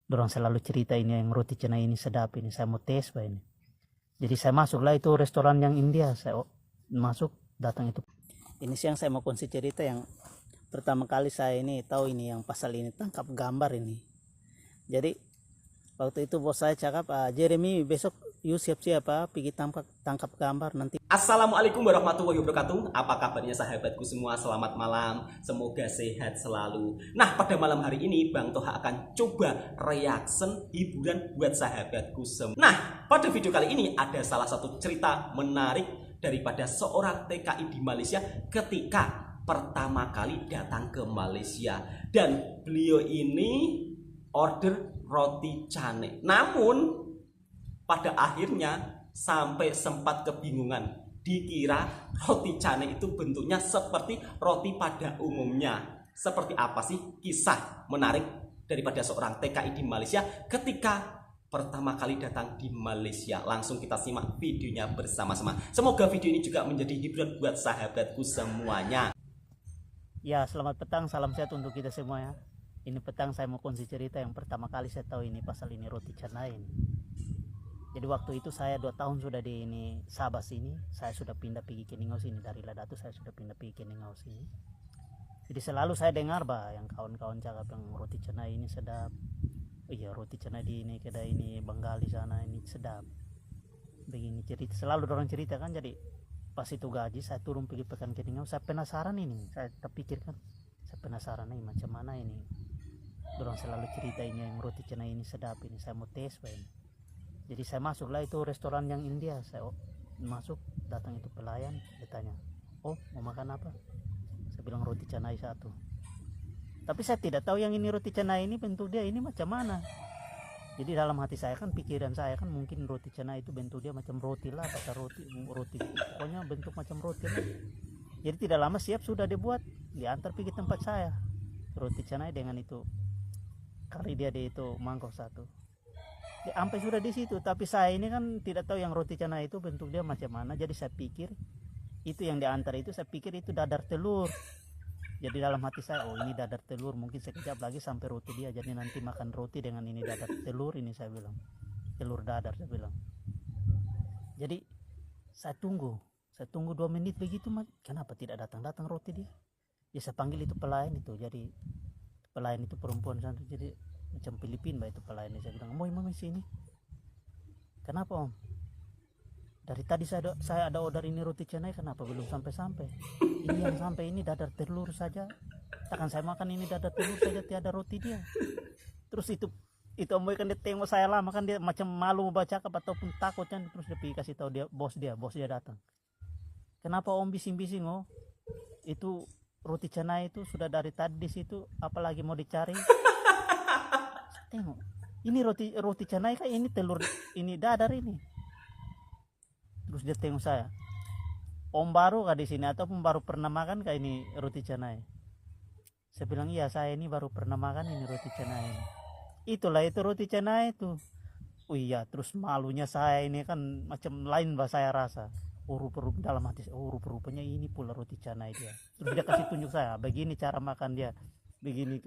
Dorang selalu cerita ini yang roti canai ini sedap ini, saya mau tes pak ini. Jadi saya masuklah itu restoran yang India, saya masuk datang itu. Ini siang saya mau kongsi cerita yang pertama kali saya ini tahu ini yang pasal ini tangkap gambar ini. Jadi waktu itu bos saya cakap, Jeremy besok yuk siap-siap pergi tangkap gambar nanti. Assalamualaikum warahmatullahi wabarakatuh. Apa kabarnya sahabatku semua? Selamat malam. Semoga sehat selalu. Nah, pada malam hari ini Bang Toha akan coba reaction hiburan buat sahabatku semua. Nah, pada video kali ini ada salah satu cerita menarik daripada seorang TKI di Malaysia ketika pertama kali datang ke Malaysia. Dan beliau ini order roti canai. Namun pada akhirnya sampai sempat kebingungan, dikira roti canai itu bentuknya seperti roti pada umumnya. Seperti apa sih kisah menarik daripada seorang TKI di Malaysia ketika pertama kali datang di Malaysia? Langsung kita simak videonya bersama-sama. Semoga video ini juga menjadi hiburan buat sahabatku semuanya. Ya, selamat petang, salam sehat untuk kita semua ya. Ini petang saya mau kongsi cerita yang pertama kali saya tahu ini pasal ini roti canai ini. Jadi waktu itu saya 2 tahun sudah di ini Sabah sini, saya sudah pindah pergi ke Ningau sini, dari Ladatu saya sudah pindah pergi ke Ningau sini. Jadi selalu saya dengar yang kawan-kawan cakap yang roti canai ini sedap. Oh iya, roti canai di ini kedai ini Banggali sana ini sedap. Begini cerita, selalu orang cerita kan. Jadi pas itu gaji saya turun pergi pekan ke Ningau, saya penasaran ini, saya terpikirkan, saya penasaran ini macam mana ini. Orang selalu cerita ini yang roti canai ini sedap ini, saya mau tes ini. Jadi saya masuklah itu restoran yang India, saya masuk, datang itu pelayan, dia tanya, oh mau makan apa? Saya bilang roti canai satu. Tapi saya tidak tahu yang ini roti canai ini bentuk dia ini macam mana. Jadi dalam hati saya kan, pikiran saya kan, mungkin roti canai itu bentuk dia macam roti lah, atau roti pokoknya bentuk macam roti lah. Jadi tidak lama siap sudah dibuat, diantar pergi tempat saya, roti canai dengan itu kali dia di itu mangkok satu. Sampai sudah di situ, tapi saya ini kan tidak tahu yang roti canai itu bentuk dia macam mana. Jadi saya pikir itu yang diantar itu, saya pikir itu dadar telur. Jadi dalam hati saya, oh ini dadar telur, mungkin sekejap lagi sampai roti dia, jadi nanti makan roti dengan ini dadar telur ini, saya bilang telur dadar, saya bilang. Jadi saya tunggu 2 menit begitu, kenapa tidak datang roti dia. Ya saya panggil itu pelayan itu, jadi pelayan itu perempuan sana, jadi macam Filipina itu pelayannya. Saya bilang, mau sini, kenapa om, dari tadi saya ada order ini roti canai, kenapa belum sampai? Ini yang sampai ini dadar telur saja, takkan saya makan ini dadar telur saja, tiada roti dia. Terus itu om boy kan dia tengok saya lama kan, dia macam malu baca ataupun takut kan. Terus dia pergi kasih tahu bos dia datang, kenapa om bising-bising, oh itu roti canai itu sudah dari tadi di situ, apalagi mau dicari. Tengok, ini roti canai kan, ini telur, ini dadar ini. Terus dia tengok saya, om baru kah di sini ataupun baru pernah makan kah ini roti canai? Saya bilang iya, saya ini baru pernah makan ini roti canai ini. Itulah itu roti canai itu. Oh iya, terus malunya saya ini kan macam lain saya rasa. Rupa-rupa dalam hati, rupa-rupanya ini pula roti canai dia. Terus dia kasih tunjuk saya, begini cara makan dia, begini.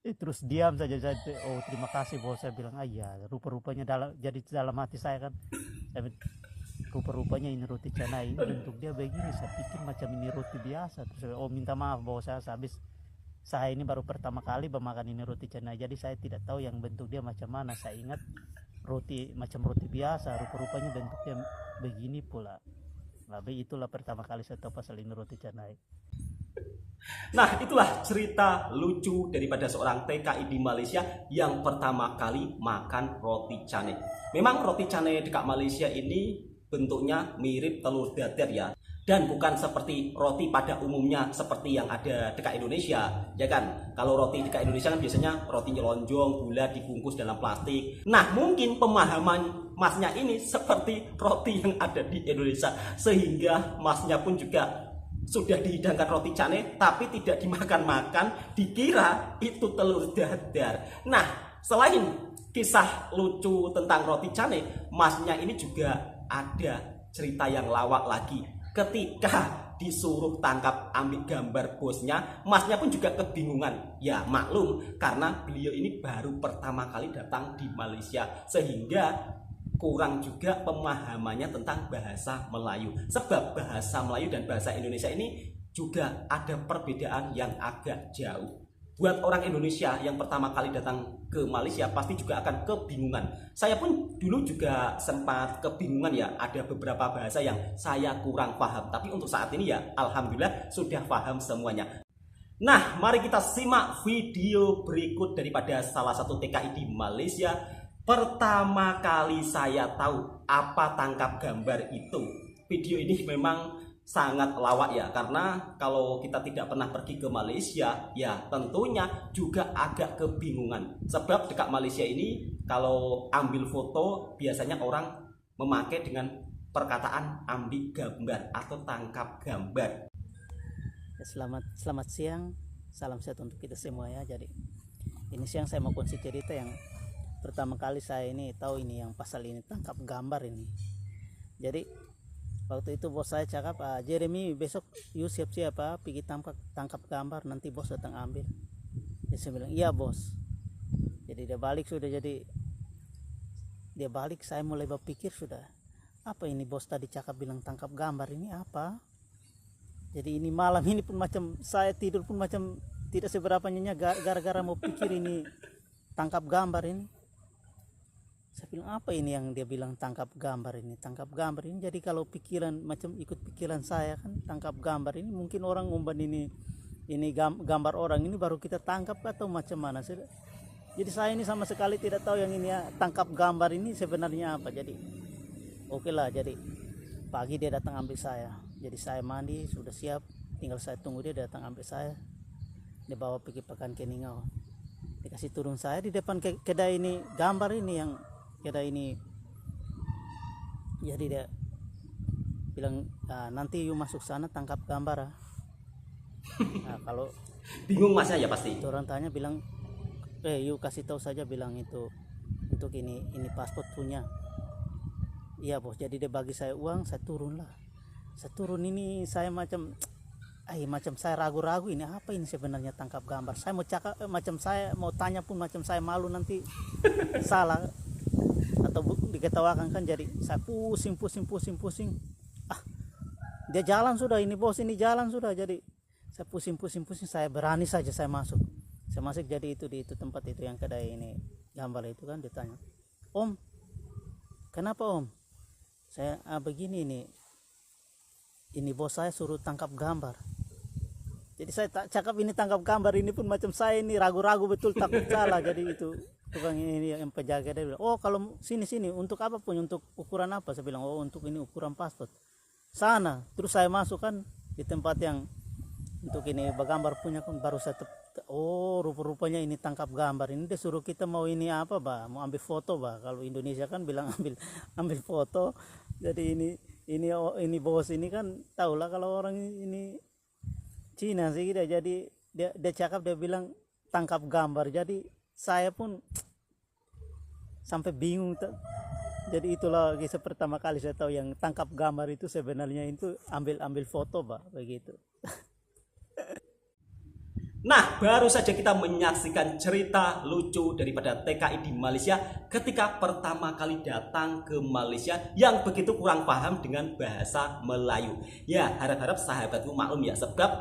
Terus diam saja. Oh terima kasih bos, saya bilang iya, rupa-rupanya dalam hati saya kan, rupa-rupanya ini roti canai ini bentuk dia begini. Saya pikir macam ini roti biasa. Terus minta maaf bos, habis saya ini baru pertama kali bermakan ini roti canai, jadi saya tidak tahu yang bentuk dia macam mana. Saya ingat roti macam roti biasa, rupa-rupanya bentuknya begini pula. Tapi itulah pertama kali saya tahu pasal ini roti canai. Nah, itulah cerita lucu daripada seorang TKI di Malaysia yang pertama kali makan roti canai. Memang roti canai dekat Malaysia ini bentuknya mirip telur dadar ya, dan bukan seperti roti pada umumnya seperti yang ada dekat Indonesia, ya kan? Kalau roti dekat Indonesia kan biasanya roti lonjong, bulat, dibungkus dalam plastik. Nah, mungkin pemahaman masnya ini seperti roti yang ada di Indonesia, sehingga masnya pun juga sudah dihidangkan roti canai tapi tidak dimakan-makan, dikira itu telur dadar. Nah, selain kisah lucu tentang roti canai, masnya ini juga ada cerita yang lawak lagi ketika disuruh tangkap ambil gambar bosnya, masnya pun juga kebingungan. Ya maklum, karena beliau ini baru pertama kali datang di Malaysia, sehingga kurang juga pemahamannya tentang bahasa Melayu. Sebab bahasa Melayu dan bahasa Indonesia ini juga ada perbedaan yang agak jauh. Buat orang Indonesia yang pertama kali datang ke Malaysia pasti juga akan kebingungan. Saya pun dulu juga sempat kebingungan ya, ada beberapa bahasa yang saya kurang paham. Tapi untuk saat ini ya alhamdulillah sudah paham semuanya. Nah, mari kita simak video berikut daripada salah satu TKI di Malaysia. Pertama kali saya tahu apa tangkap gambar itu. Video ini memang sangat lawak ya, karena kalau kita tidak pernah pergi ke Malaysia ya tentunya juga agak kebingungan. Sebab dekat Malaysia ini kalau ambil foto biasanya orang memakai dengan perkataan ambil gambar atau tangkap gambar. Selamat siang, salam sehat untuk kita semua ya. Jadi ini siang saya mau kongsi cerita yang pertama kali saya ini tahu ini yang pasal ini tangkap gambar ini. Jadi waktu itu bos saya cakap, Jeremy besok you siap-siap pergi tangkap gambar, nanti bos datang ambil. Jadi saya bilang iya bos. Jadi dia balik sudah, jadi dia balik saya mulai berpikir sudah, apa ini bos tadi cakap bilang tangkap gambar ini apa? Jadi ini malam ini pun macam saya tidur pun macam tidak seberapa nyenyak gara-gara mau pikir ini tangkap gambar ini. Saya bilang apa ini yang dia bilang tangkap gambar ini, tangkap gambar ini. Jadi kalau pikiran macam ikut pikiran saya kan, tangkap gambar ini mungkin orang ngumban ini gambar orang ini baru kita tangkap atau macam mana. Jadi saya ini sama sekali tidak tahu yang ini ya, tangkap gambar ini sebenarnya apa. Jadi oke lah, jadi pagi dia datang ambil saya. Jadi saya mandi sudah siap, tinggal saya tunggu dia datang ambil saya. Dia bawa pergi Pekan Keningau. Dikasih turun saya di depan kedai ini gambar ini yang kedai ini. Jadi dia bilang nanti you masuk sana tangkap gambar. Nah, kalau Bingung masnya ya pasti. orang tanya bilang you kasih tahu saja, bilang itu untuk ini paspor punya. Iya bos. Jadi dia bagi saya uang, saya turun lah. Saya turun ini saya macam saya ragu-ragu ini apa ini sebenarnya tangkap gambar. Saya mau cakap macam saya mau tanya pun macam saya malu nanti salah atau diketawakan kan. Jadi saya pusing. Dia jalan sudah ini bos, ini jalan sudah. Jadi saya pusing, saya berani saja saya masuk. Jadi itu di tempat itu yang kedai ini gambar itu kan. Ditanya, Om kenapa Om? Saya begini ini bos saya suruh tangkap gambar. Jadi saya tak cakap ini tangkap gambar ini pun macam saya ini ragu-ragu betul, takut salah. Jadi itu tukang ini yang penjaga dia bilang, oh kalau sini untuk apa pun, untuk ukuran apa? Saya bilang, oh untuk ini ukuran paspor. Sana. Terus saya masuk kan di tempat yang untuk ini bergambar punya kan, baru saya rupa-rupanya ini tangkap gambar. Ini dia suruh kita mau ini apa mau ambil foto kalau Indonesia kan bilang ambil foto. Jadi ini bos ini kan tahulah kalau orang ini Cina sih gitu. Jadi dia cakap, dia bilang tangkap gambar. Jadi saya pun sampai bingung. Jadi itulah kisah pertama kali saya tahu yang tangkap gambar itu sebenarnya itu ambil foto begitu. Nah, baru saja kita menyaksikan cerita lucu daripada TKI di Malaysia ketika pertama kali datang ke Malaysia yang begitu kurang paham dengan bahasa Melayu. Ya, harap-harap sahabatku maklum ya, sebab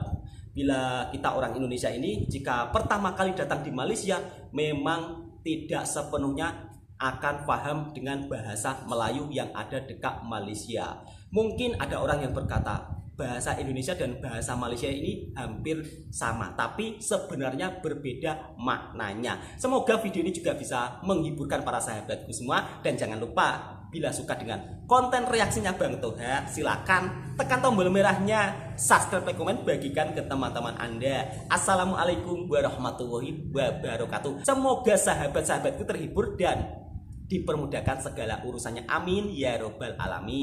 bila kita orang Indonesia ini jika pertama kali datang di Malaysia memang tidak sepenuhnya akan paham dengan bahasa Melayu yang ada dekat Malaysia. Mungkin ada orang yang berkata, bahasa Indonesia dan bahasa Malaysia ini hampir sama, tapi sebenarnya berbeda maknanya. Semoga video ini juga bisa menghiburkan para sahabatku semua. Dan jangan lupa, bila suka dengan konten reaksinya Bang Toha, silakan tekan tombol merahnya, subscribe, like, komen, bagikan ke teman-teman Anda. Assalamualaikum warahmatullahi wabarakatuh. Semoga sahabat-sahabatku terhibur dan dipermudahkan segala urusannya. Amin ya robbal alamin.